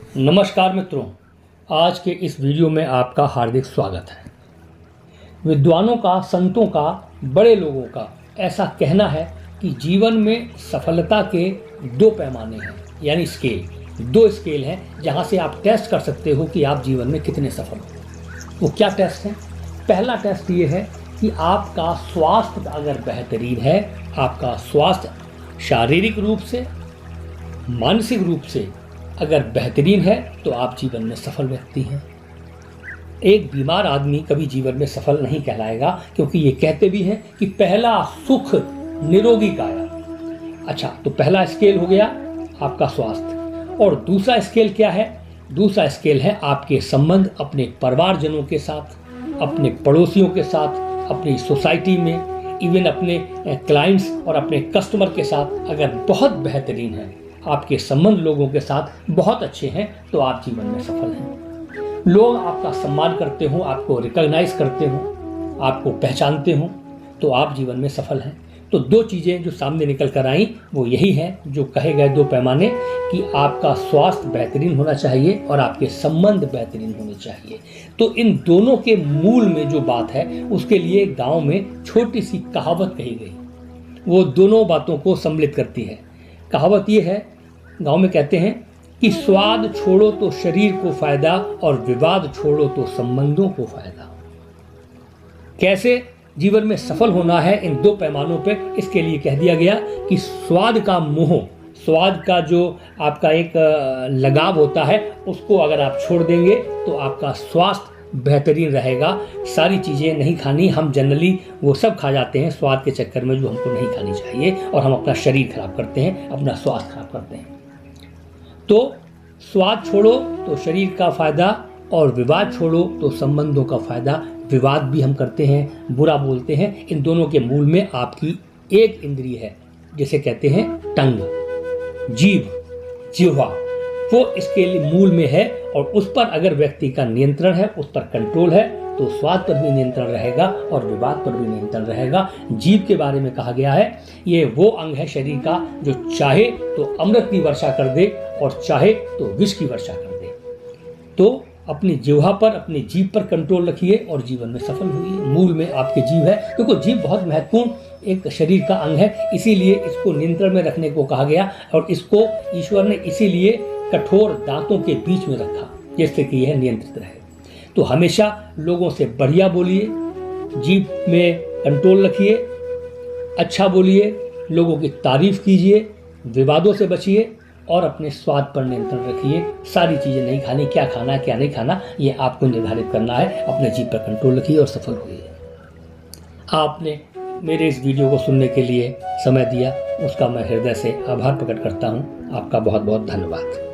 नमस्कार मित्रों, आज के इस वीडियो में आपका हार्दिक स्वागत है। विद्वानों का, संतों का, बड़े लोगों का ऐसा कहना है कि जीवन में सफलता के दो पैमाने हैं, यानी दो स्केल हैं जहां से आप टेस्ट कर सकते हो कि आप जीवन में कितने सफल हो। वो क्या टेस्ट है? पहला टेस्ट ये है कि आपका स्वास्थ्य अगर बेहतरीन है, आपका स्वास्थ्य शारीरिक रूप से, मानसिक रूप से अगर बेहतरीन है तो आप जीवन में सफल व्यक्ति हैं। एक बीमार आदमी कभी जीवन में सफल नहीं कहलाएगा, क्योंकि ये कहते भी हैं कि पहला सुख निरोगी काया। अच्छा, तो पहला स्केल हो गया आपका स्वास्थ्य, और दूसरा स्केल क्या है? दूसरा स्केल है आपके संबंध अपने परिवारजनों के साथ, अपने पड़ोसियों के साथ, अपनी सोसाइटी में, इवन अपने क्लाइंट्स और अपने कस्टमर के साथ अगर बहुत बेहतरीन है, आपके संबंध लोगों के साथ बहुत अच्छे हैं, तो आप जीवन में सफल हैं। लोग आपका सम्मान करते हो, आपको रिकॉग्नाइज करते हो, आपको पहचानते हो, तो आप जीवन में सफल हैं। तो दो चीज़ें जो सामने निकल कर आई वो यही है जो कहे गए दो पैमाने, कि आपका स्वास्थ्य बेहतरीन होना चाहिए और आपके संबंध बेहतरीन होने चाहिए। तो इन दोनों के मूल में जो बात है, उसके लिए गांव में छोटी सी कहावत कही गई, वो दोनों बातों को सम्मिलित करती है। कहावत ये है, गांव में कहते हैं कि स्वाद छोड़ो तो शरीर को फायदा और विवाद छोड़ो तो संबंधों को फायदा। कैसे जीवन में सफल होना है इन दो पैमानों पे, इसके लिए कह दिया गया कि स्वाद का मोह, स्वाद का जो आपका एक लगाव होता है, उसको अगर आप छोड़ देंगे तो आपका स्वास्थ्य बेहतरीन रहेगा। सारी चीज़ें नहीं खानी, हम जनरली वो सब खा जाते हैं स्वाद के चक्कर में जो हमको नहीं खानी चाहिए, और हम अपना शरीर खराब करते हैं, अपना स्वास्थ्य खराब करते हैं। तो स्वाद छोड़ो तो शरीर का फायदा, और विवाद छोड़ो तो संबंधों का फायदा। विवाद भी हम करते हैं, बुरा बोलते हैं, इन दोनों के मूल में आपकी एक इंद्रिय है, जिसे कहते हैं टंग, जीभ, जिह्वा, वो इसके लिए मूल में है, और उस पर अगर व्यक्ति का नियंत्रण है, उस पर कंट्रोल है, तो स्वाद पर भी नियंत्रण रहेगा और विवाद पर भी नियंत्रण रहेगा। जीभ के बारे में कहा गया है, ये वो अंग है शरीर का जो चाहे तो अमृत की वर्षा कर दे और चाहे तो विष की वर्षा कर दे। तो अपनी जिह्वा पर, अपनी जीभ पर कंट्रोल रखिए और जीवन में सफल होइए। मूल में आपके जीभ है, क्योंकि जीभ बहुत महत्वपूर्ण एक शरीर का अंग है, इसीलिए इसको नियंत्रण में रखने को कहा गया, और इसको ईश्वर ने इसीलिए कठोर दांतों के बीच में रखा, जिससे कि यह नियंत्रित रहे। तो हमेशा लोगों से बढ़िया बोलिए, जीभ में कंट्रोल रखिए, अच्छा बोलिए, लोगों की तारीफ कीजिए, विवादों से बचिए और अपने स्वाद पर नियंत्रण रखिए। सारी चीज़ें नहीं खानी, क्या खाना क्या नहीं खाना ये आपको निर्धारित करना है। अपने जीभ पर कंट्रोल रखिए और सफल होइए। आपने मेरे इस वीडियो को सुनने के लिए समय दिया, उसका मैं हृदय से आभार प्रकट करता हूँ। आपका बहुत बहुत धन्यवाद।